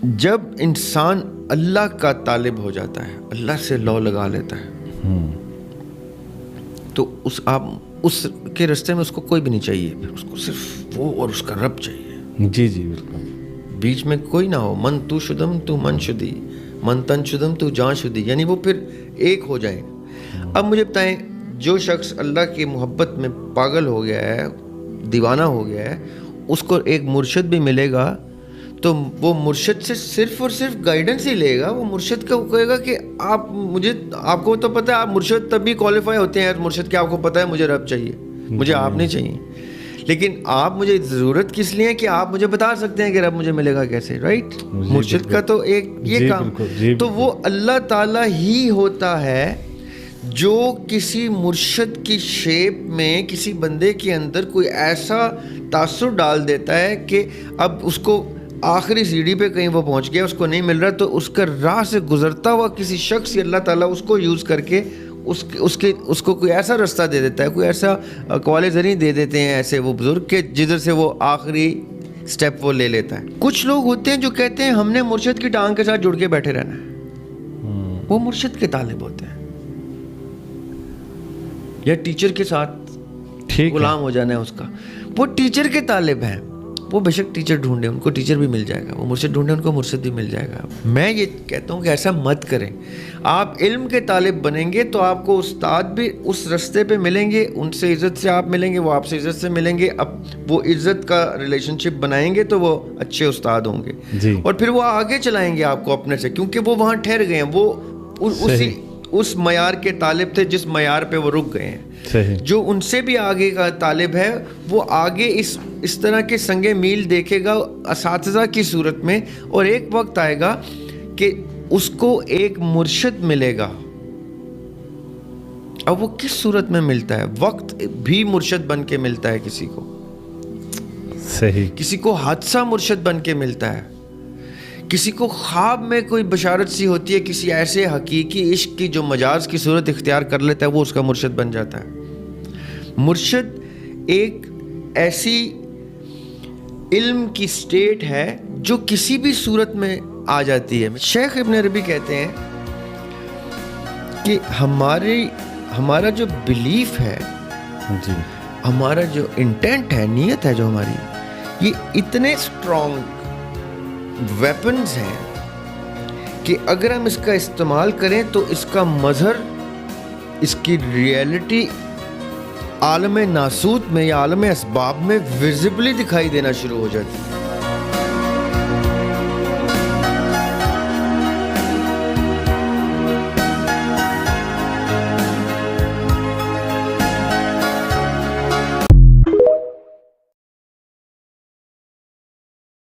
جب انسان اللہ کا طالب ہو جاتا ہے, اللہ سے لو لگا لیتا ہے, تو اس کے رستے میں اس کو کوئی بھی نہیں چاہیے, پھر اس کو صرف وہ اور اس کا رب چاہیے. جی جی بالکل, بیچ میں کوئی نہ ہو. من تو شدم تو من شدی, من تن شدم تو جان شدی, یعنی وہ پھر ایک ہو جائیں. اب مجھے بتائیں, جو شخص اللہ کی محبت میں پاگل ہو گیا ہے, دیوانہ ہو گیا ہے, اس کو ایک مرشد بھی ملے گا تو وہ مرشد سے صرف اور صرف گائیڈنس ہی لے گا. وہ مرشد کا کہے گا کہ آپ کو تو پتہ ہے, آپ مرشد تبھی کوالیفائی ہوتے ہیں مرشد کے, آپ کو پتہ ہے مجھے رب چاہیے, مجھے آپ نہیں چاہیے. لیکن آپ مجھے ضرورت کس لیے ہے کہ آپ مجھے بتا سکتے ہیں کہ رب مجھے ملے گا کیسے, رائٹ؟ مرشد کا تو ایک یہ کام, تو وہ اللہ تعالیٰ ہی ہوتا ہے جو کسی مرشد کی شیپ میں کسی بندے کے اندر کوئی ایسا تاثر ڈال دیتا ہے کہ اب اس کو آخری سیڑھی پہ کہیں وہ پہنچ گیا, اس کو نہیں مل رہا, تو اس کا راہ سے گزرتا ہوا کسی شخص, اللہ تعالیٰ اس کو یوز کر کے اس کو کوئی ایسا رستہ دے دیتا ہے, کوئی ایسا قوال زرعی دے دیتے ہیں ایسے وہ بزرگ کہ جدھر سے وہ آخری سٹیپ وہ لے لیتا ہے. کچھ لوگ ہوتے ہیں جو کہتے ہیں ہم نے مرشد کی ٹانگ کے ساتھ جڑ کے بیٹھے رہنا ہے, وہ مرشد کے طالب ہوتے ہیں, یا ٹیچر کے ساتھ غلام ہو جانا ہے اس کا, وہ ٹیچر کے طالب ہیں. وہ بے شک ٹیچر ڈھونڈے, ان کو ٹیچر بھی مل جائے گا, وہ مرشد ڈھونڈے, ان کو مرشد بھی مل جائے گا. میں یہ کہتا ہوں کہ ایسا مت کریں. آپ علم کے طالب بنیں گے تو آپ کو استاد بھی اس رستے پہ ملیں گے, ان سے عزت سے آپ ملیں گے, وہ آپ سے عزت سے ملیں گے. اب وہ عزت کا ریلیشن شپ بنائیں گے تو وہ اچھے استاد ہوں گے, اور پھر وہ آگے چلائیں گے آپ کو اپنے سے, کیونکہ وہ وہاں ٹھہر گئے ہیں, وہ اس معیار کے طالب تھے جس معیار پہ وہ رک گئے ہیں. جو ان سے بھی آگے کا طالب ہے وہ آگے اس طرح کے سنگے میل دیکھے گا اساتذہ کی صورت میں, اور ایک وقت آئے گا کہ اس کو ایک مرشد ملے گا. اب وہ کس صورت میں ملتا ہے؟ وقت بھی مرشد بن کے ملتا ہے کسی کو, صحیح, کسی کو حادثہ مرشد بن کے ملتا ہے, کسی کو خواب میں کوئی بشارت سی ہوتی ہے کسی ایسے حقیقی عشق کی جو مجاز کی صورت اختیار کر لیتا ہے, وہ اس کا مرشد بن جاتا ہے. مرشد ایک ایسی علم کی سٹیٹ ہے جو کسی بھی صورت میں آ جاتی ہے. شیخ ابن عربی کہتے ہیں کہ ہمارا جو بلیف ہے, ہمارا جو انٹینٹ ہے, نیت ہے جو ہماری, یہ اتنے اسٹرانگ ویپنز ہیں کہ اگر ہم اس کا استعمال کریں تو اس کا مظہر, اس کی ریئلٹی عالم ناسوت میں یا عالم اسباب میں ویزیبلی دکھائی دینا شروع ہو جاتی ہے.